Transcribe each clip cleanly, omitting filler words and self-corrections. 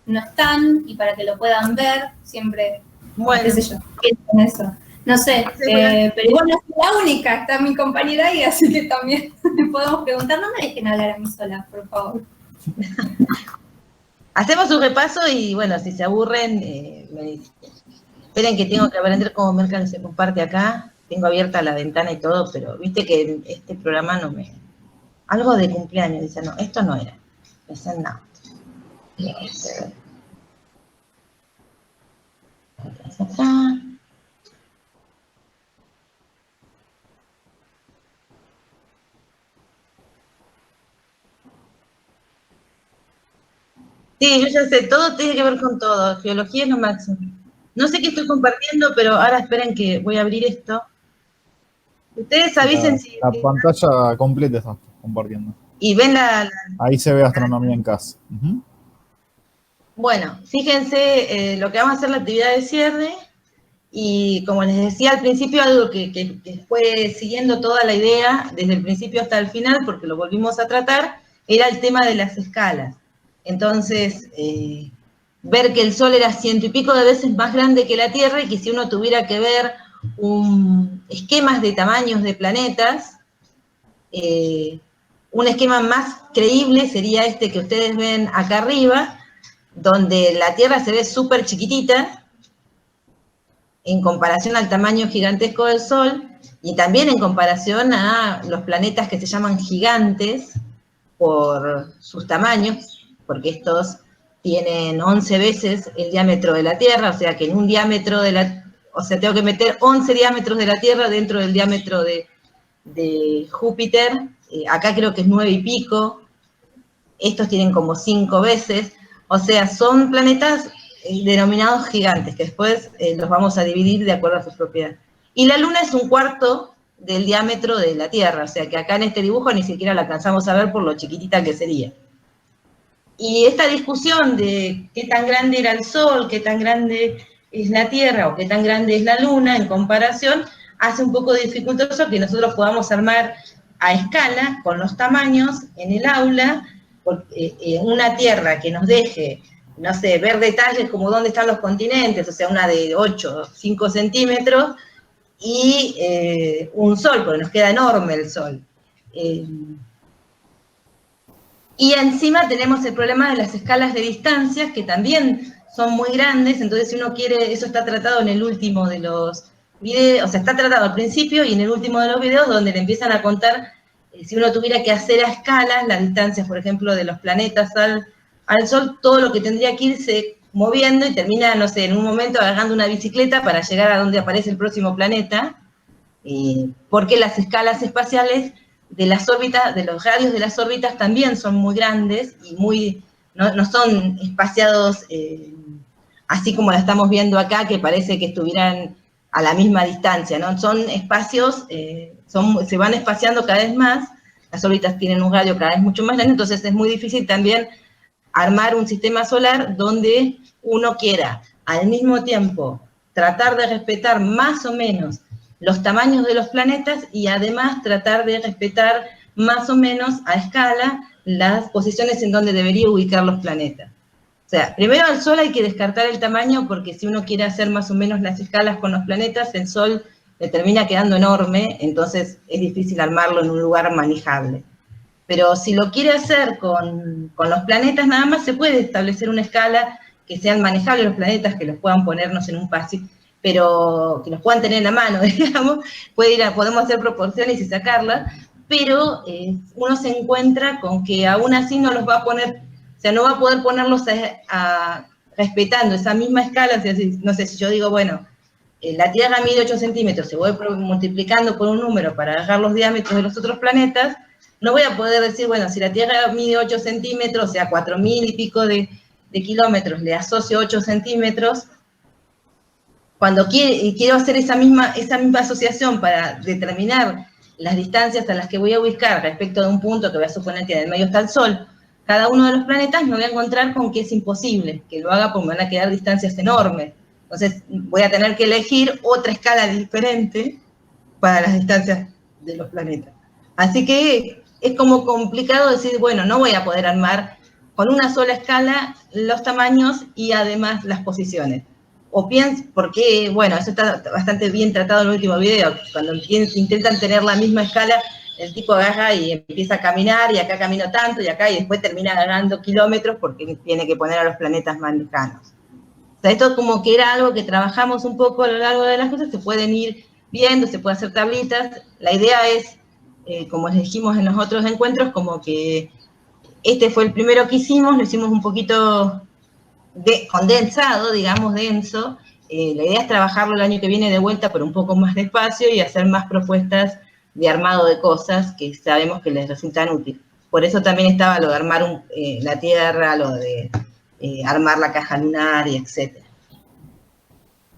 no están y para que lo puedan ver, siempre, bueno, qué sé yo, pienso en eso. No sé, pero igual no soy la única, está mi compañera ahí, así que también podemos preguntar, no me dejen hablar a mí sola, por favor. Hacemos un repaso y bueno, si se aburren, me dicen. Esperen que tengo que aprender cómo Mercalli se comparte acá. Tengo abierta la ventana y todo, pero viste que este programa no me... Algo de cumpleaños, dice, no, esto no era. Dice, no. Acá. Sí, yo ya sé, todo tiene que ver con todo. Geología es lo máximo. No sé qué estoy compartiendo, pero ahora esperen que voy a abrir esto. Ustedes avisen si... La pantalla completa está compartiendo. Y ven Ahí se ve astronomía en casa. Bueno, fíjense lo que vamos a hacer la actividad de cierre. Y como les decía al principio, algo que fue siguiendo toda la idea, desde el principio hasta el final, porque lo volvimos a tratar, era el tema de las escalas. Entonces, ver que el Sol era 100 y pico de veces más grande que la Tierra y que si uno tuviera que ver esquemas de tamaños de planetas, un esquema más creíble sería este que ustedes ven acá arriba, donde la Tierra se ve súper chiquitita, en comparación al tamaño gigantesco del Sol, y también en comparación a los planetas que se llaman gigantes por sus tamaños, porque estos tienen 11 veces el diámetro de la Tierra, o sea que en un diámetro tengo que meter 11 diámetros de la Tierra dentro del diámetro de Júpiter, acá creo que es 9 y pico, estos tienen como 5 veces, o sea, son planetas denominados gigantes, que después los vamos a dividir de acuerdo a sus propiedades. Y la Luna es un cuarto del diámetro de la Tierra, o sea que acá en este dibujo ni siquiera la alcanzamos a ver por lo chiquitita que sería. Y esta discusión de qué tan grande era el Sol, qué tan grande es la Tierra o qué tan grande es la Luna en comparación, hace un poco dificultoso que nosotros podamos armar a escala, con los tamaños, en el aula, porque una Tierra que nos deje, no sé, ver detalles como dónde están los continentes, o sea, una de 8 o 5 centímetros, y un Sol, porque nos queda enorme el Sol. Y encima tenemos el problema de las escalas de distancias, que también son muy grandes, entonces si uno quiere, eso está tratado en el último de los videos, o sea, está tratado al principio y en el último de los videos, donde le empiezan a contar, si uno tuviera que hacer a escalas, las distancias, por ejemplo, de los planetas al Sol, todo lo que tendría que irse moviendo y termina, no sé, en un momento agarrando una bicicleta para llegar a donde aparece el próximo planeta, porque las escalas espaciales de las órbitas, de los radios de las órbitas también son muy grandes y no son espaciados así como la estamos viendo acá, que parece que estuvieran a la misma distancia, ¿no? Son espacios, se van espaciando cada vez más, las órbitas tienen un radio cada vez mucho más grande, entonces es muy difícil también armar un sistema solar donde uno quiera al mismo tiempo tratar de respetar más o menos los tamaños de los planetas y además tratar de respetar más o menos a escala las posiciones en donde debería ubicar los planetas. O sea, primero al Sol hay que descartar el tamaño porque si uno quiere hacer más o menos las escalas con los planetas, el Sol le termina quedando enorme, entonces es difícil armarlo en un lugar manejable. Pero si lo quiere hacer con los planetas nada más, se puede establecer una escala que sean manejables los planetas, que los puedan ponernos en un paseo, pero que los puedan tener en la mano, digamos, podemos hacer proporciones y sacarlas, pero uno se encuentra con que aún así no los va a poner, o sea, no va a poder ponerlos respetando esa misma escala, o sea, no sé, si yo digo, bueno, la Tierra mide 8 centímetros, se voy multiplicando por un número para agarrar los diámetros de los otros planetas, no voy a poder decir, bueno, si la Tierra mide 8 centímetros, o sea, 4.000 y pico de kilómetros, le asocio 8 centímetros, cuando quiero hacer esa misma asociación para determinar las distancias a las que voy a ubicar respecto de un punto que voy a suponer que en el medio está el Sol, cada uno de los planetas me voy a encontrar con que es imposible que lo haga porque me van a quedar distancias enormes. Entonces voy a tener que elegir otra escala diferente para las distancias de los planetas. Así que es como complicado decir, bueno, no voy a poder armar con una sola escala los tamaños y además las posiciones. O porque, bueno, eso está bastante bien tratado en el último video, cuando intentan tener la misma escala, el tipo agarra y empieza a caminar, y acá camino tanto, y acá, y después termina ganando kilómetros porque tiene que poner a los planetas más lejanos. O sea, esto como que era algo que trabajamos un poco a lo largo de las cosas, se pueden ir viendo, se puede hacer tablitas. La idea es, como les dijimos en los otros encuentros, como que este fue el primero que hicimos, lo hicimos un poquito condensado, digamos, denso. La idea es trabajarlo el año que viene de vuelta, pero un poco más despacio, y hacer más propuestas de armado de cosas que sabemos que les resultan útiles. Por eso también estaba lo de armar la Tierra, lo de armar la caja lunar, y etc.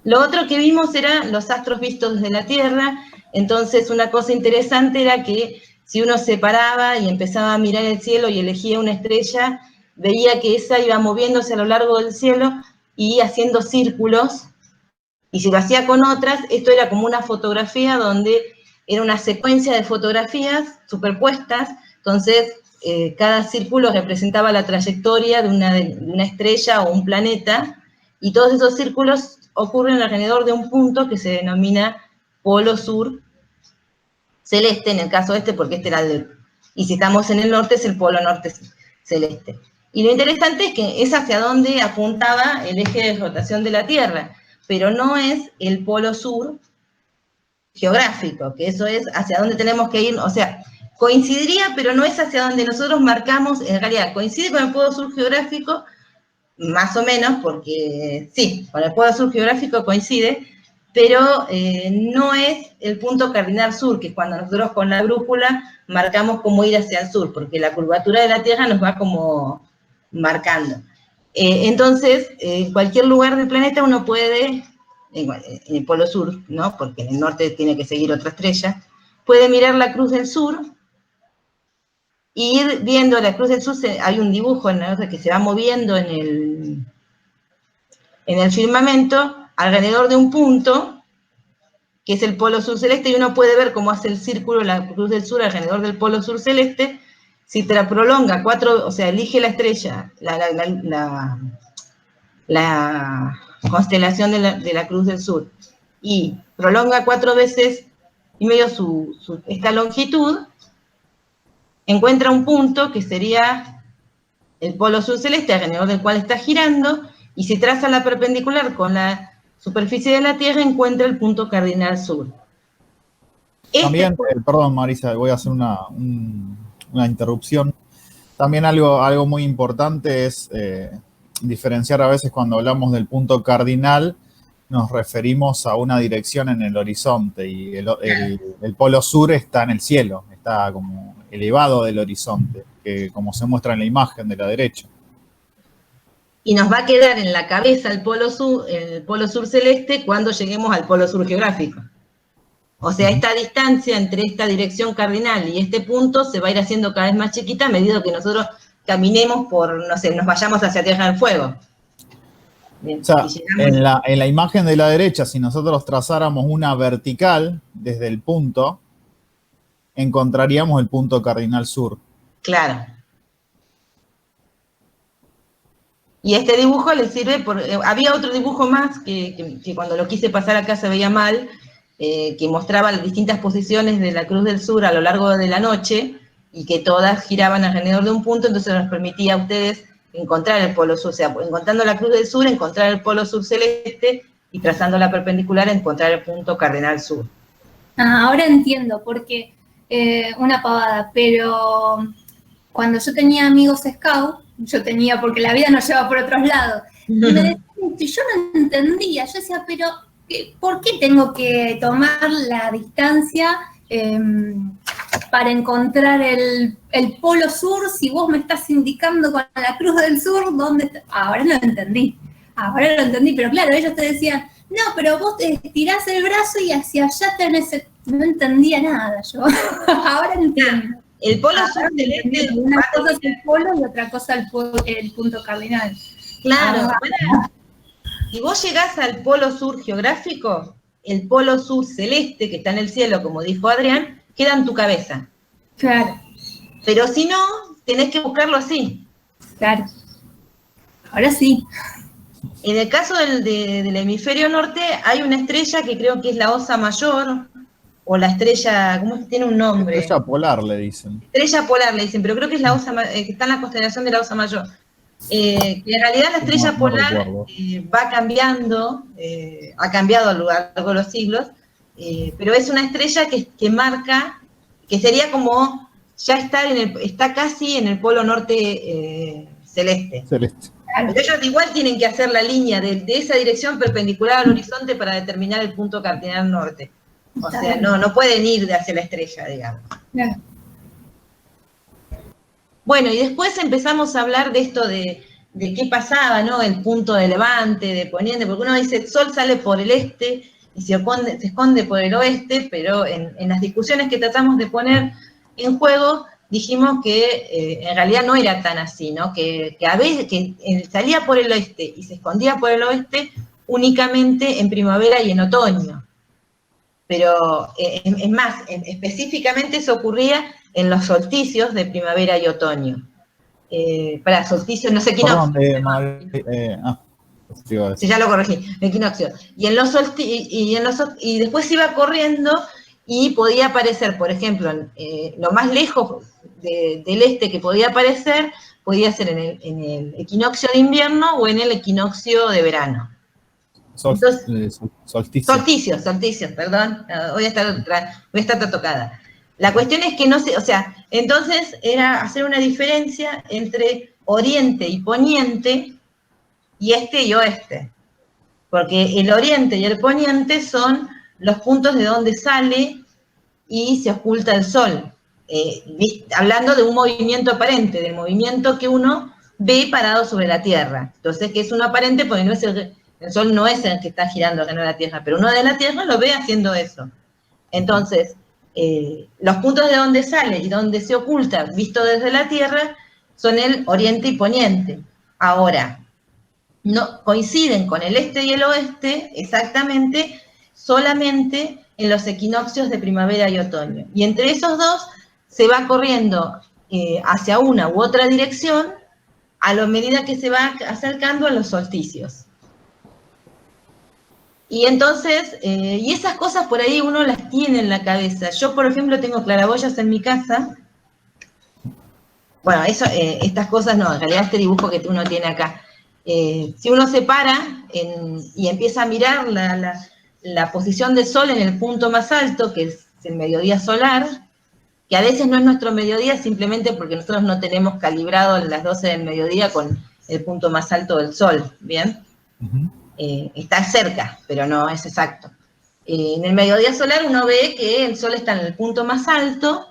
Lo otro que vimos eran los astros vistos desde la Tierra. Entonces, una cosa interesante era que si uno se paraba y empezaba a mirar el cielo y elegía una estrella, veía que esa iba moviéndose a lo largo del cielo y haciendo círculos, y si lo hacía con otras, esto era como una fotografía donde era una secuencia de fotografías superpuestas. Entonces cada círculo representaba la trayectoria de una estrella o un planeta, y todos esos círculos ocurren alrededor de un punto que se denomina polo sur celeste, en el caso porque este era y si estamos en el norte es el polo norte celeste. Y lo interesante es que es hacia donde apuntaba el eje de rotación de la Tierra, pero no es el polo sur geográfico, que eso es hacia donde tenemos que ir, o sea, coincidiría, pero no es hacia donde nosotros marcamos, en realidad coincide con el polo sur geográfico, más o menos, porque sí, con el polo sur geográfico coincide, pero no es el punto cardinal sur, que es cuando nosotros con la brújula marcamos cómo ir hacia el sur, porque la curvatura de la Tierra nos va como marcando. Entonces, en cualquier lugar del planeta uno puede, en el polo sur, ¿no? Porque en el norte tiene que seguir otra estrella, puede mirar la cruz del sur, y ir viendo la cruz del sur. Hay un dibujo en la que se va moviendo en el firmamento alrededor de un punto, que es el polo sur celeste, y uno puede ver cómo hace el círculo la cruz del sur alrededor del polo sur celeste. Si te la prolonga o sea, elige la estrella, la constelación de la cruz del sur, y prolonga 4 veces y medio esta longitud, encuentra un punto que sería el polo sur celeste, alrededor del cual está girando, y si traza la perpendicular con la superficie de la Tierra, encuentra el punto cardinal sur. También, perdón Marisa, voy a hacer una interrupción. También algo muy importante es diferenciar a veces cuando hablamos del punto cardinal, nos referimos a una dirección en el horizonte, y el polo sur está en el cielo, está como elevado del horizonte, que como se muestra en la imagen de la derecha. Y nos va a quedar en la cabeza el polo sur celeste cuando lleguemos al polo sur geográfico. O sea, esta distancia entre esta dirección cardinal y este punto se va a ir haciendo cada vez más chiquita a medida que nosotros caminemos no sé, nos vayamos hacia Tierra del Fuego. Bien, o sea, en la imagen de la derecha, si nosotros trazáramos una vertical desde el punto, encontraríamos el punto cardinal sur. Claro. Y este dibujo le sirve había otro dibujo más que cuando lo quise pasar acá se veía mal, que mostraba las distintas posiciones de la cruz del sur a lo largo de la noche, y que todas giraban alrededor de un punto, entonces nos permitía a ustedes encontrar el polo sur, o sea, encontrando la cruz del sur, encontrar el polo sur celeste, y trazando la perpendicular, encontrar el punto cardinal sur. Ahora entiendo, porque una pavada, pero cuando yo tenía amigos scout, porque la vida nos lleva por otros lados, y me decían que yo no entendía, yo decía, pero ¿por qué tengo que tomar la distancia para encontrar el polo sur si vos me estás indicando con la cruz del sur dónde está? Ahora lo entendí, pero claro, ellos te decían, no, pero vos te estirás el brazo y hacia allá tenés no entendía nada yo. Ahora entiendo. El polo sur celeste, una cosa es el polo y otra cosa el punto cardinal. Claro, si vos llegás al polo sur geográfico, el polo sur celeste, que está en el cielo, como dijo Adrián, queda en tu cabeza. Claro. Pero si no, tenés que buscarlo así. Claro. Ahora sí. En el caso del hemisferio norte hay una estrella que creo que es la Osa Mayor, o la estrella, ¿cómo es? Tiene un nombre? Estrella polar, le dicen. Estrella polar le dicen, pero creo que es la Osa, que está en la constelación de la Osa Mayor. Que en realidad la estrella No polar recuerdo. va cambiando, ha cambiado a lo largo de los siglos, pero es una estrella que marca, que sería como ya está casi en el polo norte celeste. Celeste. Pero ellos igual tienen que hacer la línea de esa dirección perpendicular al horizonte para determinar el punto cardinal norte. O sea, no pueden ir hacia la estrella, digamos. Claro. Bueno, y después empezamos a hablar de esto de qué pasaba, ¿no? El punto de levante, de poniente, porque uno dice, el sol sale por el este y se esconde por el oeste, pero en las discusiones que tratamos de poner en juego, dijimos que en realidad no era tan así, ¿no? Que a veces salía por el oeste y se escondía por el oeste únicamente en primavera y en otoño. Pero es más, específicamente eso ocurría en los solsticios de primavera y otoño. Para solsticios, no sé, equinoccio. Sí, ya lo corregí, equinoccio. Y después iba corriendo y podía aparecer, por ejemplo, lo más lejos del este que podía aparecer, podía ser en el equinoccio de invierno o en el equinoccio de verano. Solsticios, perdón. Voy a estar tocada. La cuestión es que no sé, o sea, entonces era hacer una diferencia entre oriente y poniente y este y oeste. Porque el oriente y el poniente son los puntos de donde sale y se oculta el sol. Hablando de un movimiento aparente, del movimiento que uno ve parado sobre la Tierra. Entonces, que es un aparente porque no es el sol no es el que está girando alrededor de la Tierra, pero uno de la Tierra lo ve haciendo eso. Entonces, los puntos de donde sale y donde se oculta, visto desde la Tierra, son el oriente y poniente. Ahora, no coinciden con el este y el oeste exactamente, solamente en los equinoccios de primavera y otoño. Y entre esos dos se va corriendo hacia una u otra dirección a la medida que se va acercando a los solsticios. Y entonces, y esas cosas por ahí uno las tiene en la cabeza. Yo, por ejemplo, tengo claraboyas en mi casa. Bueno, estas cosas no, en realidad este dibujo que uno tiene acá. Si uno se para y empieza a mirar la posición del sol en el punto más alto, que es el mediodía solar, que a veces no es nuestro mediodía simplemente porque nosotros no tenemos calibrado las 12 del mediodía con el punto más alto del sol, ¿bien? Está cerca, pero no es exacto. En el mediodía solar uno ve que el sol está en el punto más alto,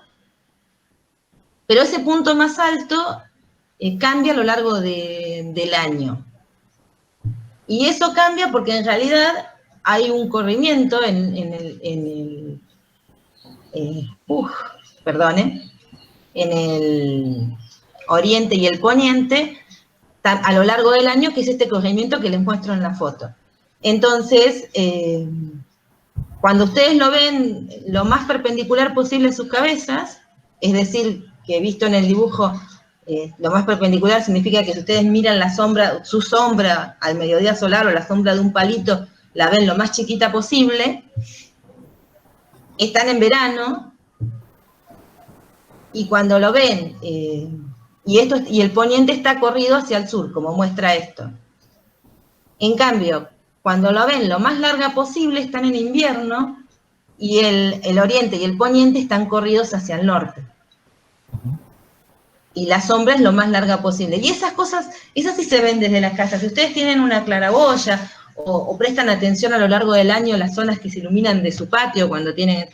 pero ese punto más alto cambia a lo largo del año. Y eso cambia porque en realidad hay un corrimiento en el oriente y el poniente a lo largo del año, que es este corrimiento que les muestro en la foto. Entonces, cuando ustedes lo ven lo más perpendicular posible en sus cabezas, es decir, que visto en el dibujo, lo más perpendicular significa que si ustedes miran su sombra al mediodía solar o la sombra de un palito, la ven lo más chiquita posible, están en verano, y cuando lo ven, y el poniente está corrido hacia el sur, como muestra esto. En cambio, cuando lo ven lo más larga posible, están en invierno, y el oriente y el poniente están corridos hacia el norte. Y la sombra es lo más larga posible. Y esas cosas, esas sí se ven desde las casas. Si ustedes tienen una claraboya o prestan atención a lo largo del año las zonas que se iluminan de su patio cuando tienen...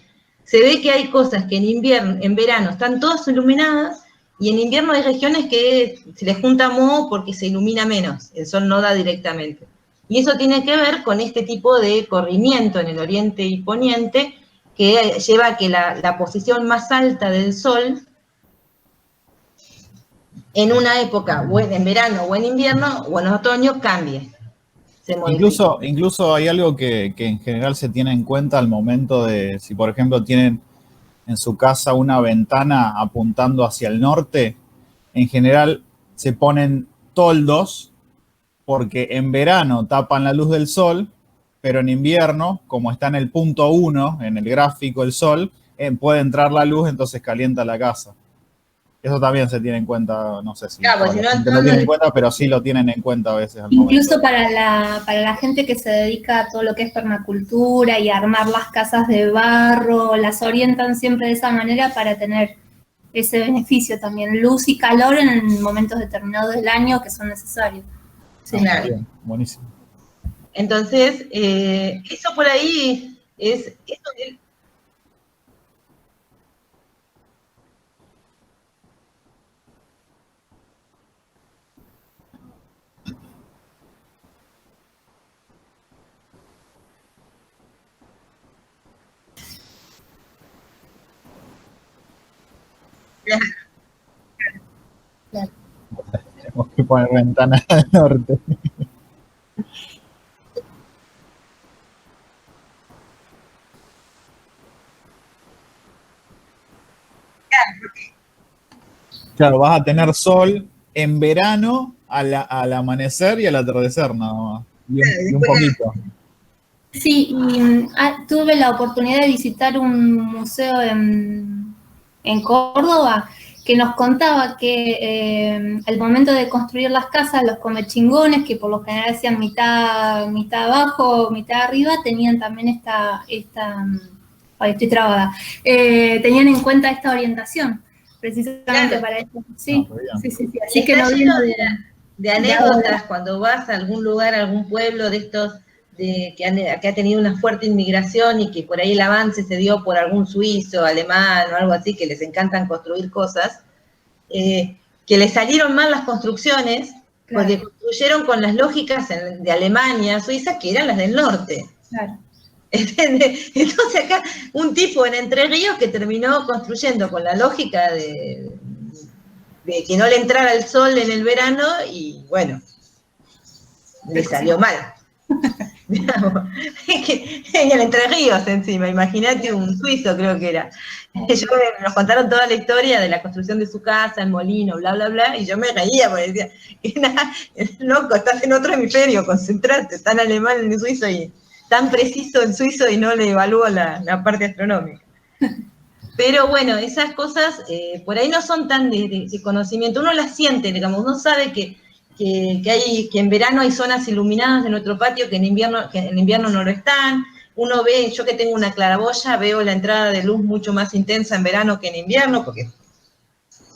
Se ve que hay cosas que en verano están todas iluminadas y en invierno hay regiones que se les junta moho porque se ilumina menos. El sol no da directamente. Y eso tiene que ver con este tipo de corrimiento en el oriente y poniente que lleva a que la posición más alta del sol en una época, o en verano o en invierno o en otoño, cambie. Incluso hay algo que en general se tiene en cuenta al momento de, si por ejemplo tienen en su casa una ventana apuntando hacia el norte, en general se ponen toldos porque en verano tapan la luz del sol, pero en invierno, como está en el punto 1, en el gráfico el sol, puede entrar la luz, entonces calienta la casa. Eso también se tiene en cuenta, no sé si Claro, toda la gente lo tiene en cuenta, pero sí lo tienen en cuenta a veces. Incluso para la gente que se dedica a todo lo que es permacultura y armar las casas de barro, las orientan siempre de esa manera para tener ese beneficio también, luz y calor en momentos determinados del año que son necesarios. Sí, claro. Bien, buenísimo. Entonces, eso por ahí es... Claro. Tenemos que poner ventanas al norte. Claro, vas a tener sol en verano al amanecer y al atardecer nada más. Y un poquito. Sí, y tuve la oportunidad de visitar un museo en Córdoba que nos contaba que al momento de construir las casas, los comechingones, que por lo general hacían mitad abajo, mitad arriba, tenían también ay, estoy trabada, tenían en cuenta esta orientación, precisamente para eso. Sí, sí. Así que no lleno vino de anécdotas cuando vas a algún lugar, a algún pueblo de estos que ha tenido una fuerte inmigración y que por ahí el avance se dio por algún suizo, alemán o algo así, que les encantan construir cosas, que les salieron mal las construcciones, claro, porque construyeron con las lógicas de Alemania, Suiza, que eran las del norte. Claro. Entonces acá un tipo en Entre Ríos que terminó construyendo con la lógica de que no le entrara el sol en el verano y bueno, le salió mal. Digamos, en el Entre Ríos encima, imagínate un suizo creo que era. Nos contaron toda la historia de la construcción de su casa, el molino, bla, bla, bla, y yo me reía porque decía, loco, estás en otro hemisferio, concentrate, tan alemán en el suizo y tan preciso el suizo y no le evalúo la parte astronómica. Pero bueno, esas cosas por ahí no son tan de conocimiento, uno las siente, digamos, uno sabe que en verano hay zonas iluminadas de nuestro patio que en invierno no lo están. Uno ve, yo que tengo una claraboya, veo la entrada de luz mucho más intensa en verano que en invierno,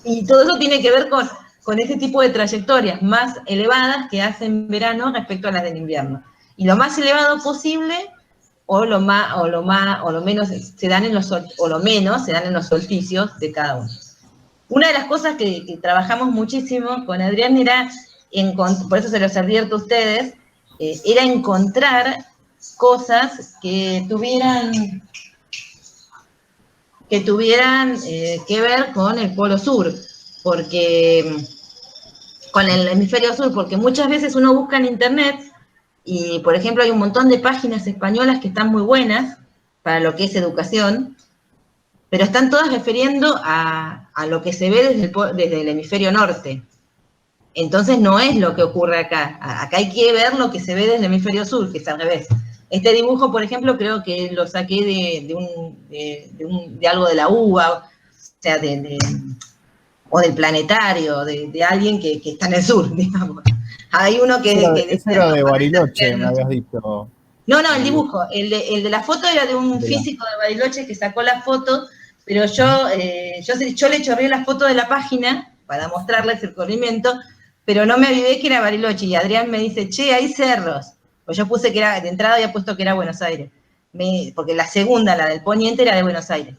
y todo eso tiene que ver con ese tipo de trayectorias más elevadas que hacen verano respecto a las del invierno. Y lo más elevado posible, o lo menos se dan en los solsticios de cada uno. Una de las cosas que trabajamos muchísimo con Adrián era, por eso se los advierto a ustedes, era encontrar cosas que tuvieran que ver con el Polo Sur, con el hemisferio sur, porque muchas veces uno busca en internet y, por ejemplo, hay un montón de páginas españolas que están muy buenas para lo que es educación, pero están todas refiriendo a lo que se ve desde el hemisferio norte. Entonces no es lo que ocurre acá. Acá hay que ver lo que se ve desde el hemisferio sur, que es al revés. Este dibujo, por ejemplo, creo que lo saqué de algo de la UBA, o sea, o del planetario, de alguien que está en el sur, digamos. Hay uno ese era de Bariloche, me habías dicho. No, el dibujo. El de la foto era de un físico de Bariloche que sacó la foto, pero yo le chorré la foto de la página para mostrarles el corrimiento, pero no me avivé que era Bariloche, y Adrián me dice, che, hay cerros. Pues yo puse que era, de entrada había puesto que era Buenos Aires, porque la segunda, la del poniente, era de Buenos Aires.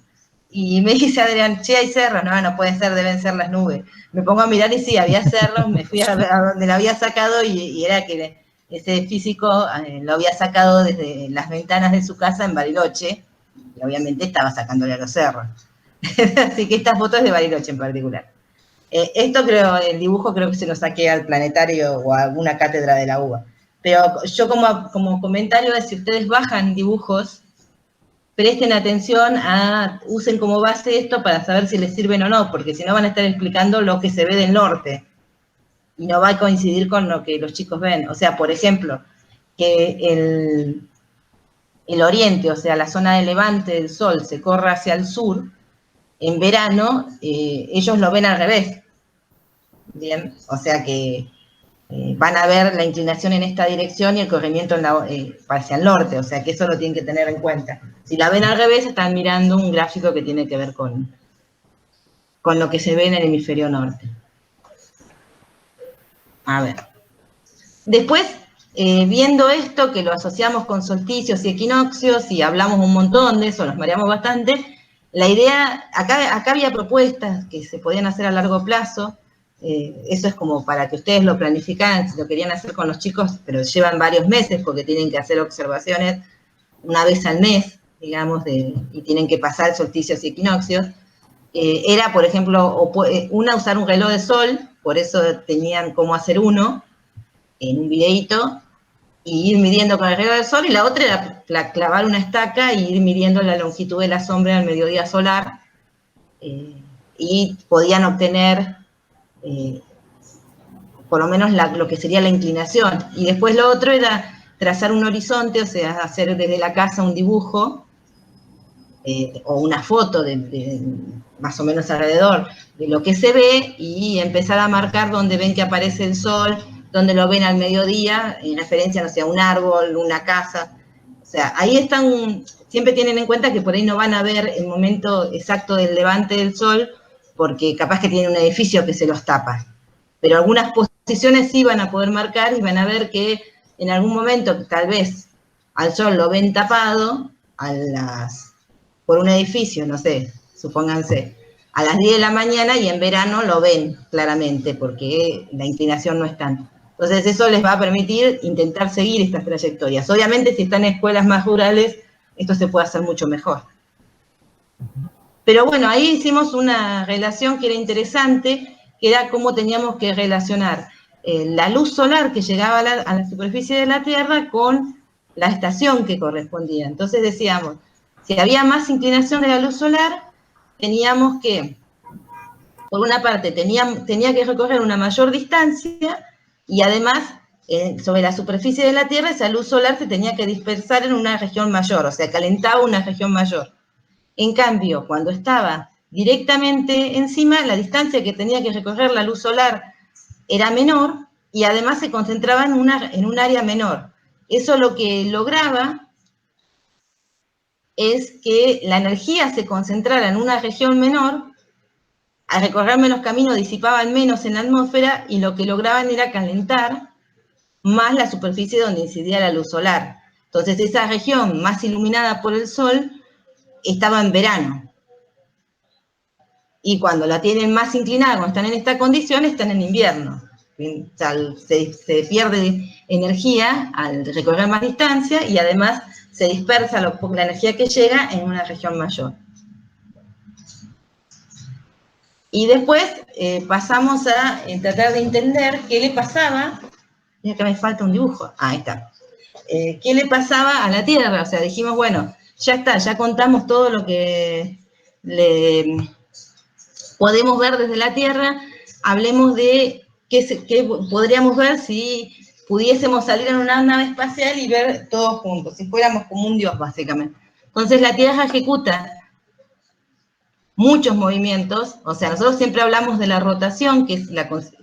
Y me dice Adrián, che, hay cerros. No puede ser, deben ser las nubes. Me pongo a mirar y sí, había cerros, me fui a donde la había sacado y era que ese físico lo había sacado desde las ventanas de su casa en Bariloche, y obviamente estaba sacándole a los cerros. Así que esta foto es de Bariloche en particular. El dibujo creo que se lo saqué al planetario o a alguna cátedra de la UBA. Pero yo como comentario es, si ustedes bajan dibujos, presten atención usen como base esto para saber si les sirven o no, porque si no van a estar explicando lo que se ve del norte. y no va a coincidir con lo que los chicos ven. O sea, por ejemplo, que el oriente, o sea, la zona de levante del sol se corra hacia el sur, en verano ellos lo ven al revés. Bien, o sea que van a ver la inclinación en esta dirección y el corrimiento hacia el norte, o sea que eso lo tienen que tener en cuenta. Si la ven al revés, están mirando un gráfico que tiene que ver con lo que se ve en el hemisferio norte. A ver. Después, viendo esto, que lo asociamos con solsticios y equinoccios, y hablamos un montón de eso, nos mareamos bastante, la idea, acá había propuestas que se podían hacer a largo plazo, eso es como para que ustedes lo planificaran, si lo querían hacer con los chicos, pero llevan varios meses porque tienen que hacer observaciones una vez al mes, digamos, y tienen que pasar solsticios y equinoccios. Era, por ejemplo, usar un reloj de sol, por eso tenían cómo hacer uno, en un videíto, y ir midiendo con el reloj del sol, y la otra era clavar una estaca y ir midiendo la longitud de la sombra al mediodía solar, y podían obtener por lo menos lo que sería la inclinación. Y después lo otro era trazar un horizonte, o sea, hacer desde la casa un dibujo, o una foto de más o menos alrededor de lo que se ve, y empezar a marcar donde ven que aparece el sol, donde lo ven al mediodía, en referencia, no sé, a un árbol, una casa. O sea, ahí están, siempre tienen en cuenta que por ahí no van a ver el momento exacto del levante del sol, porque capaz que tienen un edificio que se los tapa. Pero algunas posiciones sí van a poder marcar y van a ver que en algún momento, tal vez, al sol lo ven tapado, por un edificio, no sé, supónganse, a las 10 de la mañana, y en verano lo ven claramente, porque la inclinación no es tanto. Entonces eso les va a permitir intentar seguir estas trayectorias. Obviamente si están en escuelas más rurales, esto se puede hacer mucho mejor. Pero bueno, ahí hicimos una relación que era interesante, que era cómo teníamos que relacionar la luz solar que llegaba a la superficie de la Tierra con la estación que correspondía. Entonces decíamos, si había más inclinación de la luz solar, teníamos que, por una parte, tenía que recorrer una mayor distancia, y además, sobre la superficie de la Tierra, esa luz solar se tenía que dispersar en una región mayor, o sea, calentaba una región mayor. En cambio, cuando estaba directamente encima, la distancia que tenía que recorrer la luz solar era menor, y además se concentraba en un área menor. Eso lo que lograba es que la energía se concentrara en una región menor, al recorrer menos camino disipaban menos en la atmósfera, y lo que lograban era calentar más la superficie donde incidía la luz solar. Entonces esa región más iluminada por el sol estaba en verano. Y cuando la tienen más inclinada, cuando están en esta condición, están en invierno. O sea, se pierde energía al recorrer más distancia, y además se dispersa la energía que llega en una región mayor. Y después pasamos a tratar de entender qué le pasaba. Y acá me falta un dibujo. Ahí está. ¿Qué le pasaba a la Tierra? O sea, dijimos, bueno, ya está, ya contamos todo lo que podemos ver desde la Tierra. Hablemos de qué podríamos ver si pudiésemos salir en una nave espacial y ver todos juntos, si fuéramos como un dios, básicamente. Entonces la Tierra ejecuta muchos movimientos, o sea, nosotros siempre hablamos de la rotación, que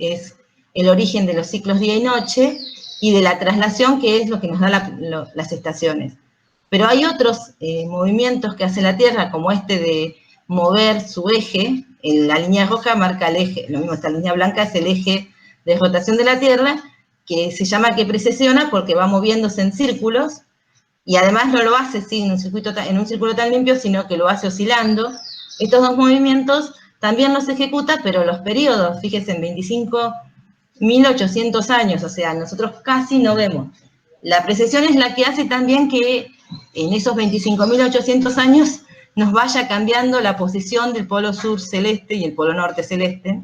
es el origen de los ciclos día y noche, y de la traslación, que es lo que nos da las estaciones. Pero hay otros movimientos que hace la Tierra, como este de mover su eje. La línea roja marca el eje, lo mismo, esta línea blanca es el eje de rotación de la Tierra, que se llama que precesiona porque va moviéndose en círculos, y además no lo hace en un círculo tan limpio, sino que lo hace oscilando. Estos dos movimientos también los ejecuta, pero los periodos, fíjense, en 25.800 años, o sea, nosotros casi no vemos. La precesión es la que hace también que en esos 25.800 años nos vaya cambiando la posición del polo sur celeste y el polo norte celeste,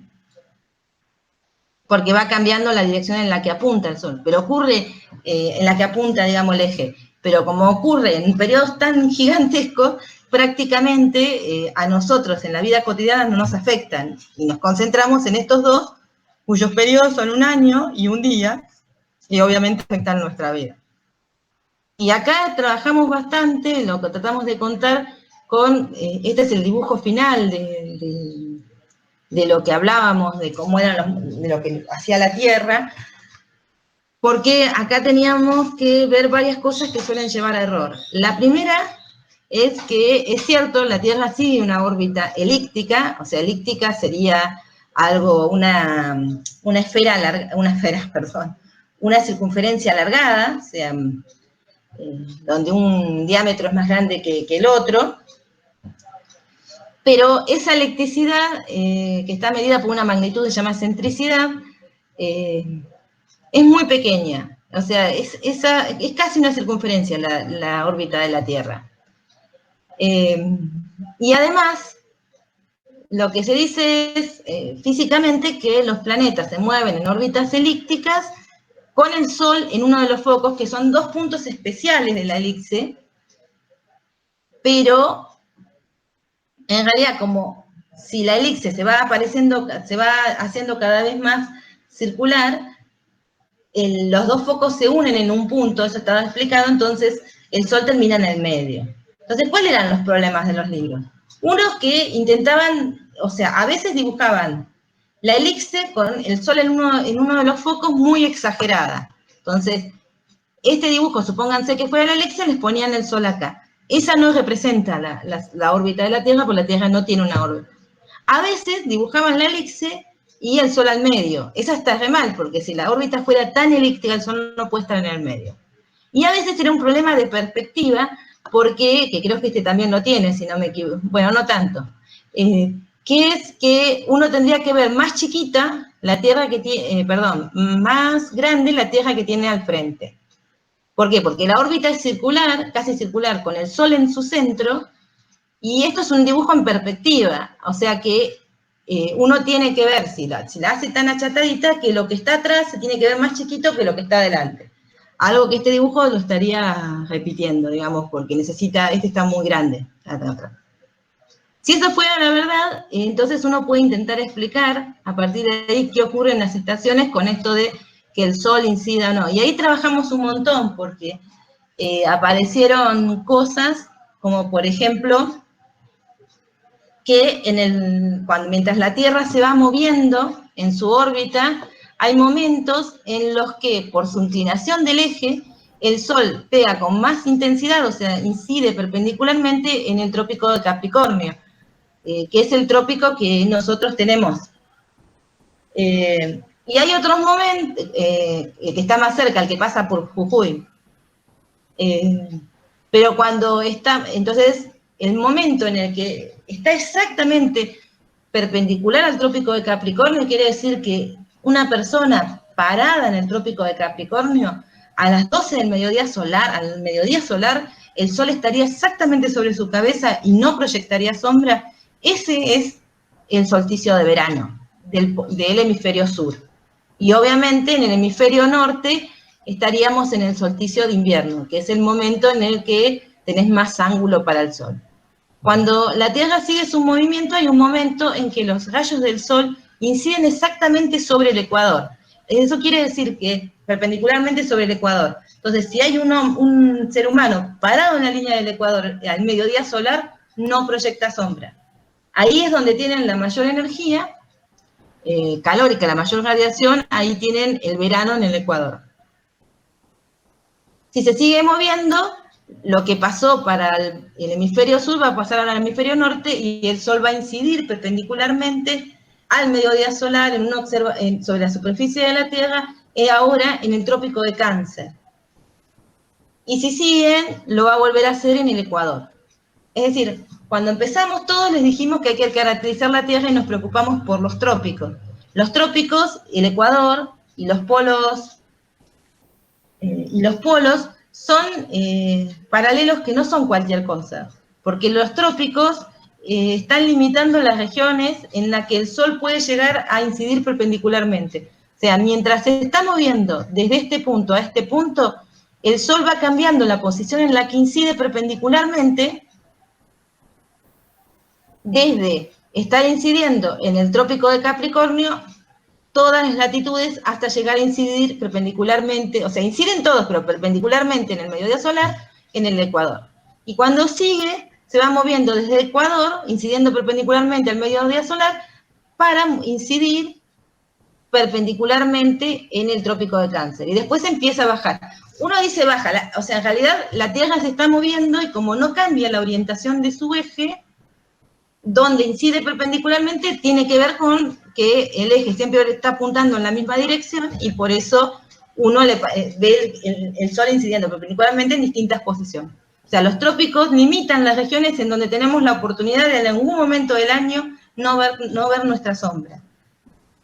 porque va cambiando la dirección en la que apunta el sol, pero ocurre en la que apunta, digamos, el eje. Pero como ocurre en periodos tan gigantescos, prácticamente a nosotros en la vida cotidiana no nos afectan, y nos concentramos en estos dos, cuyos periodos son un año y un día, y obviamente afectan nuestra vida. Y acá trabajamos bastante, lo que tratamos de contar con, este es el dibujo final de lo que hablábamos, de cómo de lo que hacía la Tierra, porque acá teníamos que ver varias cosas que suelen llevar a error. La primera es que es cierto, la Tierra sigue una órbita elíptica, o sea, elíptica sería algo, una circunferencia alargada, o sea, donde un diámetro es más grande que el otro, pero esa electricidad, que está medida por una magnitud que se llama excentricidad, es muy pequeña, o sea, es casi una circunferencia la órbita de la Tierra. Y además, lo que se dice es físicamente que los planetas se mueven en órbitas elípticas con el Sol en uno de los focos, que son 2 puntos especiales de la elipse, pero en realidad, como si la elipse se va haciendo cada vez más circular, los 2 focos se unen en un punto, eso estaba explicado, entonces el Sol termina en el medio. Entonces, ¿cuáles eran los problemas de los libros? Unos que intentaban, o sea, a veces dibujaban la elipse con el Sol en uno de los focos muy exagerada. Entonces, este dibujo, supónganse que fuera la elipse, les ponían el Sol acá. Esa no representa la órbita de la Tierra, porque la Tierra no tiene una órbita. A veces dibujaban la elipse y el Sol al medio. Esa está re mal, porque si la órbita fuera tan elíptica, el Sol no puede estar en el medio. Y a veces era un problema de perspectiva, porque, que creo que este también lo tiene, si no me equivoco, bueno, no tanto, que es que uno tendría que ver más chiquita la Tierra que tiene, más grande la Tierra que tiene al frente. ¿Por qué? Porque la órbita es circular, casi circular, con el Sol en su centro, y esto es un dibujo en perspectiva, o sea que uno tiene que ver, si la hace tan achatadita, que lo que está atrás se tiene que ver más chiquito que lo que está adelante. Algo que este dibujo lo estaría repitiendo, digamos, porque este está muy grande. Si eso fuera la verdad, entonces uno puede intentar explicar a partir de ahí qué ocurre en las estaciones con esto de que el Sol incida o no. Y ahí trabajamos un montón, porque aparecieron cosas como, por ejemplo, que mientras la Tierra se va moviendo en su órbita, hay momentos en los que, por su inclinación del eje, el Sol pega con más intensidad, o sea, incide perpendicularmente en el trópico de Capricornio, que es el trópico que nosotros tenemos. Y hay otros momentos, que está más cerca, el que pasa por Jujuy. Pero cuando está, entonces, el momento en el que está exactamente perpendicular al trópico de Capricornio, quiere decir que una persona parada en el trópico de Capricornio, a las 12 del mediodía solar, al mediodía solar, el Sol estaría exactamente sobre su cabeza y no proyectaría sombra. Ese es el solsticio de verano del hemisferio sur. Y obviamente en el hemisferio norte estaríamos en el solsticio de invierno, que es el momento en el que tenés más ángulo para el Sol. Cuando la Tierra sigue su movimiento, hay un momento en que los rayos del Sol inciden exactamente sobre el ecuador. Eso quiere decir que perpendicularmente sobre el ecuador. Entonces, si hay un ser humano parado en la línea del ecuador al mediodía solar, no proyecta sombra. Ahí es donde tienen la mayor energía calórica, la mayor radiación, ahí tienen el verano en el ecuador. Si se sigue moviendo, lo que pasó para el hemisferio sur va a pasar al hemisferio norte y el Sol va a incidir perpendicularmente al mediodía solar sobre la superficie de la Tierra, ahora en el trópico de Cáncer. Y si siguen, lo va a volver a hacer en el ecuador. Es decir, cuando empezamos todos les dijimos que hay que caracterizar la Tierra y nos preocupamos por los trópicos. Los trópicos, el ecuador y los polos son paralelos que no son cualquier cosa, porque los trópicos están limitando las regiones en las que el Sol puede llegar a incidir perpendicularmente. O sea, mientras se está moviendo desde este punto a este punto, el Sol va cambiando la posición en la que incide perpendicularmente, desde estar incidiendo en el trópico de Capricornio todas las latitudes hasta llegar a incidir perpendicularmente, o sea, inciden todos, pero perpendicularmente en el mediodía solar, en el Ecuador. Y cuando sigue, se va moviendo desde Ecuador, incidiendo perpendicularmente al mediodía solar, para incidir perpendicularmente en el trópico de Cáncer. Y después empieza a bajar. Uno dice baja, o sea, en realidad la Tierra se está moviendo y como no cambia la orientación de su eje, donde incide perpendicularmente tiene que ver con que el eje siempre está apuntando en la misma dirección y por eso uno ve el Sol incidiendo perpendicularmente en distintas posiciones. O sea, los trópicos limitan las regiones en donde tenemos la oportunidad de en algún momento del año no ver nuestra sombra.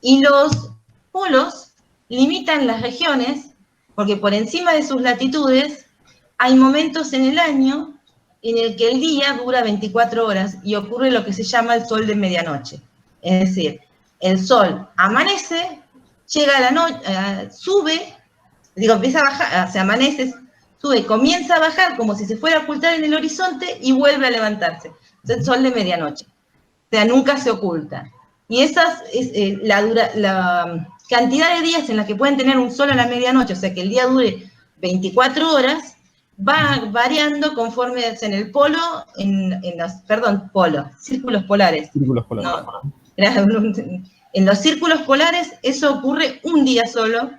Y los polos limitan las regiones porque por encima de sus latitudes hay momentos en el año en el que el día dura 24 horas y ocurre lo que se llama el sol de medianoche. Es decir, el sol amanece, llega a la noche, sube, empieza a bajar, se amanece, sube, comienza a bajar como si se fuera a ocultar en el horizonte y vuelve a levantarse. Es el sol de medianoche. O sea, nunca se oculta. Y esa es la cantidad de días en las que pueden tener un sol a la medianoche, o sea, que el día dure 24 horas, va variando conforme en el polo, círculos polares. Círculos polares. No, en los círculos polares eso ocurre un día solo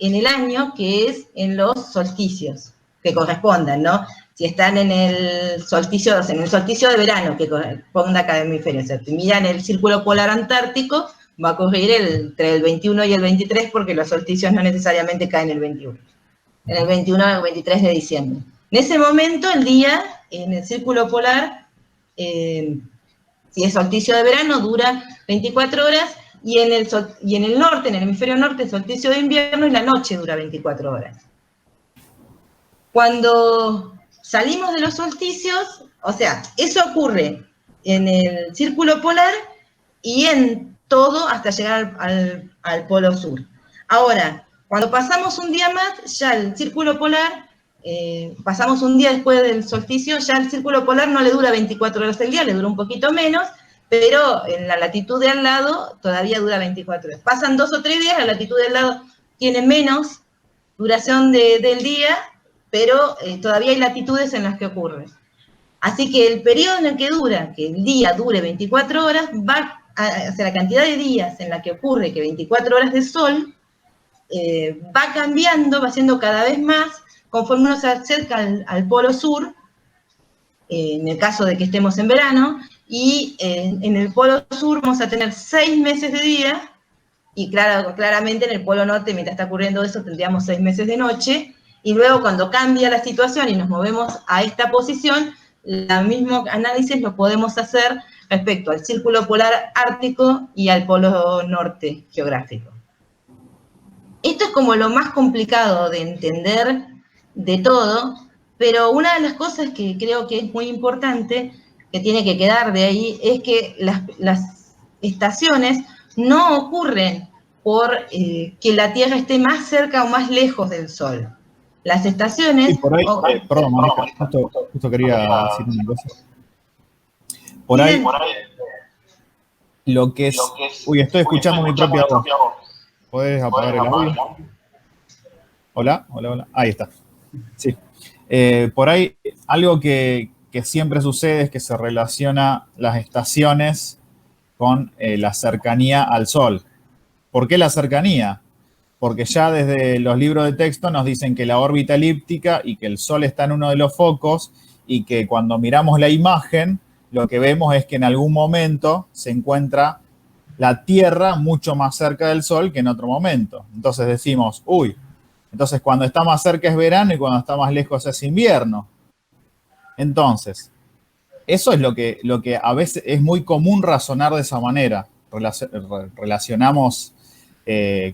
en el año, que es en los solsticios, que correspondan, ¿no? Si están en el solsticio de verano, que corresponda a cada hemisferio, o sea, si miran el círculo polar antártico, va a ocurrir entre el 21 y el 23, porque los solsticios no necesariamente caen el 21. En el 21 o el 23 de diciembre. En ese momento, el día, en el círculo polar, si es solsticio de verano, dura 24 horas, y en el norte, en el hemisferio norte, el solsticio de invierno, y la noche dura 24 horas. Cuando salimos de los solsticios, o sea, eso ocurre en el círculo polar y en todo hasta llegar al polo sur. Ahora, cuando pasamos un día más, ya el círculo polar, pasamos un día después del solsticio, ya el círculo polar no le dura 24 horas el día, le dura un poquito menos, pero en la latitud de al lado todavía dura 24 horas. Pasan 2 o 3 días, la latitud de al lado tiene menos duración del día, pero todavía hay latitudes en las que ocurre. Así que el periodo en el que el día dure 24 horas, o sea, la cantidad de días en la que ocurre que 24 horas de sol, va cambiando, va siendo cada vez más, conforme uno se acerca al polo sur, en el caso de que estemos en verano, y en el polo sur vamos a tener 6 meses de día, y claramente en el polo norte, mientras está ocurriendo eso, tendríamos 6 meses de noche, y luego cuando cambia la situación y nos movemos a esta posición, el mismo análisis lo podemos hacer respecto al círculo polar ártico y al polo norte geográfico. Esto es como lo más complicado de entender de todo, pero una de las cosas que creo que es muy importante, que tiene que quedar de ahí, es que las estaciones no ocurren por que la Tierra esté más cerca o más lejos del Sol. Las estaciones... Sí, por ahí, perdón, Mónica, justo quería decir una cosa. Por ahí, lo que es... Uy, estoy escuchando mi propia voz. ¿Podés apagar el audio? Hola. Ahí está. Sí. Por ahí, algo que siempre sucede es que se relaciona las estaciones con la cercanía al Sol. ¿Por qué la cercanía? Porque ya desde los libros de texto nos dicen que la órbita elíptica y que el Sol está en uno de los focos y que cuando miramos la imagen, lo que vemos es que en algún momento se encuentra la Tierra mucho más cerca del Sol que en otro momento. Entonces decimos, uy, entonces cuando está más cerca es verano y cuando está más lejos es invierno. Entonces, eso es lo que a veces es muy común razonar de esa manera. Relacionamos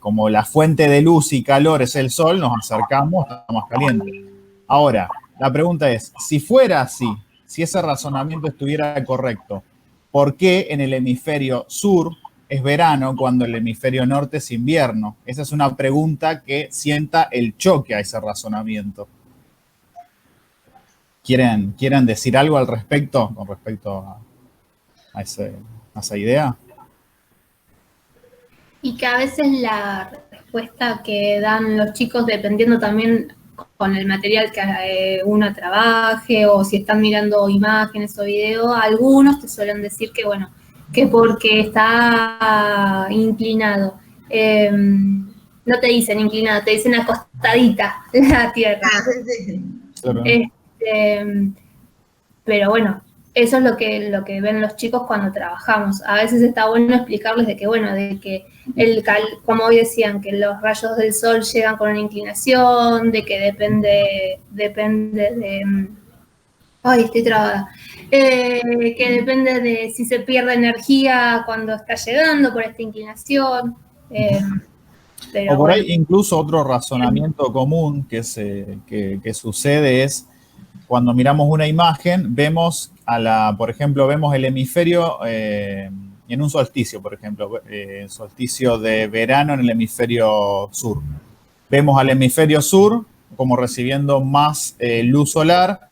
como la fuente de luz y calor es el Sol, nos acercamos, está más caliente. Ahora, la pregunta es, si fuera así, si ese razonamiento estuviera correcto, ¿por qué en el hemisferio sur es verano cuando el hemisferio norte es invierno? Esa es una pregunta que sienta el choque a ese razonamiento. ¿Quieren decir algo al respecto, con respecto a esa idea? Y que a veces la respuesta que dan los chicos, dependiendo también con el material que uno trabaje o si están mirando imágenes o videos, algunos te suelen decir que, bueno, que porque está inclinado. No te dicen inclinado, te dicen acostadita la tierra. Ah, sí. Claro. Pero bueno, eso es lo que ven los chicos cuando trabajamos. A veces está bueno explicarles de que, bueno, de que como hoy decían, que los rayos del sol llegan con una inclinación, de que depende de, ay, estoy trabada, que depende de si se pierde energía cuando está llegando por esta inclinación. Pero O por bueno. ahí incluso otro razonamiento común que sucede es cuando miramos una imagen, vemos por ejemplo, vemos el hemisferio en un solsticio, por ejemplo, solsticio de verano en el hemisferio sur. Vemos al hemisferio sur como recibiendo más luz solar,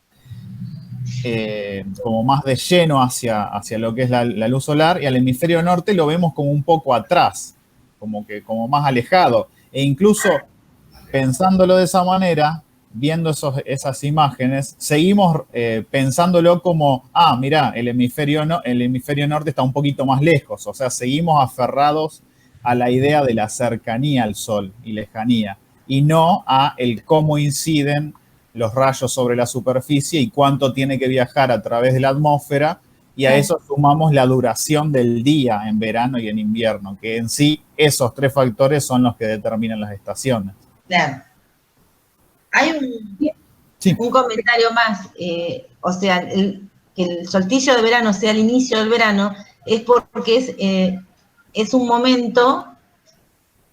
como más de lleno hacia lo que es la luz solar, y al hemisferio norte lo vemos como un poco atrás, como más alejado. E incluso pensándolo de esa manera, viendo esas imágenes, seguimos pensándolo como, mira, el hemisferio norte está un poquito más lejos, o sea, seguimos aferrados a la idea de la cercanía al Sol y lejanía, y no a el cómo inciden los rayos sobre la superficie y cuánto tiene que viajar a través de la atmósfera, y a eso sumamos la duración del día en verano y en invierno, que en sí esos tres factores son los que determinan las estaciones. Claro. Hay un comentario más, o sea, que el solsticio de verano sea el inicio del verano, es porque es un momento,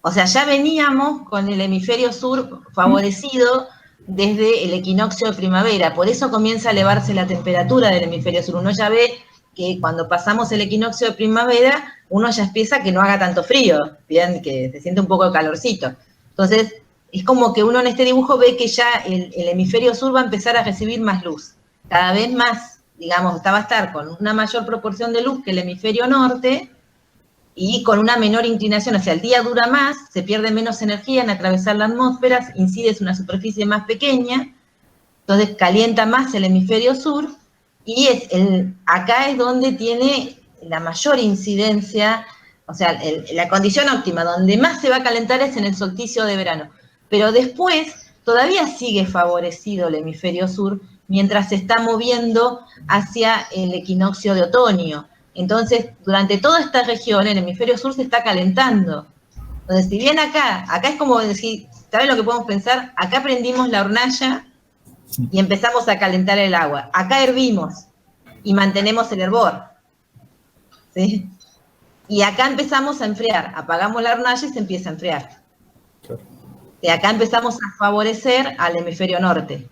o sea, ya veníamos con el hemisferio sur favorecido desde el equinoccio de primavera, por eso comienza a elevarse la temperatura del hemisferio sur. Uno ya ve que cuando pasamos el equinoccio de primavera, uno ya empieza a que no haga tanto frío, bien, que se siente un poco de calorcito. Entonces, es como que uno en este dibujo ve que ya el hemisferio sur va a empezar a recibir más luz, cada vez más, digamos, va a estar con una mayor proporción de luz que el hemisferio norte, y con una menor inclinación, o sea, el día dura más, se pierde menos energía en atravesar la atmósfera, incide en una superficie más pequeña, entonces calienta más el hemisferio sur, y acá es donde tiene la mayor incidencia, o sea, la condición óptima, donde más se va a calentar es en el solsticio de verano. Pero después todavía sigue favorecido el hemisferio sur, mientras se está moviendo hacia el equinoccio de otoño. Entonces, durante toda esta región, el hemisferio sur se está calentando. Entonces, si bien acá es como decir, ¿saben lo que podemos pensar? Acá prendimos la hornalla y empezamos a calentar el agua. Acá hervimos y mantenemos el hervor. ¿Sí? Y acá empezamos a enfriar. Apagamos la hornalla y se empieza a enfriar. Y acá empezamos a favorecer al hemisferio norte.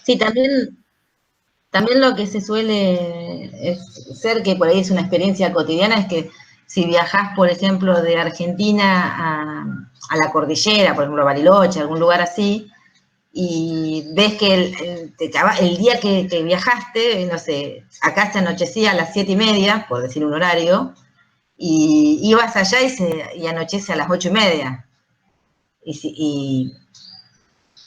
Sí, también lo que se suele ser, que por ahí es una experiencia cotidiana, es que si viajás, por ejemplo, de Argentina a la cordillera, por ejemplo, a Bariloche, algún lugar así, y ves que el día que viajaste, no sé, acá se anochecía a las 7:30, por decir un horario, y ibas allá y anochece a las 8:30.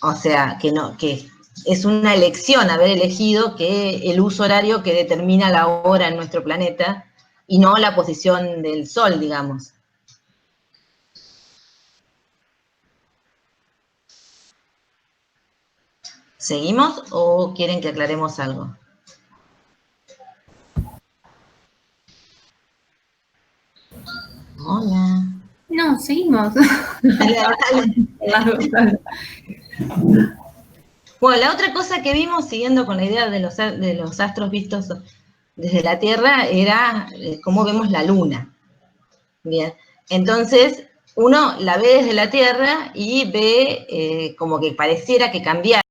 O sea, que es una elección haber elegido que el uso horario que determina la hora en nuestro planeta y no la posición del sol, digamos. ¿Seguimos o quieren que aclaremos algo? Hola. No, seguimos. Bueno, la otra cosa que vimos, siguiendo con la idea de los astros vistos desde la Tierra, era cómo vemos la Luna. Bien, entonces uno la ve desde la Tierra y ve como que pareciera que cambiara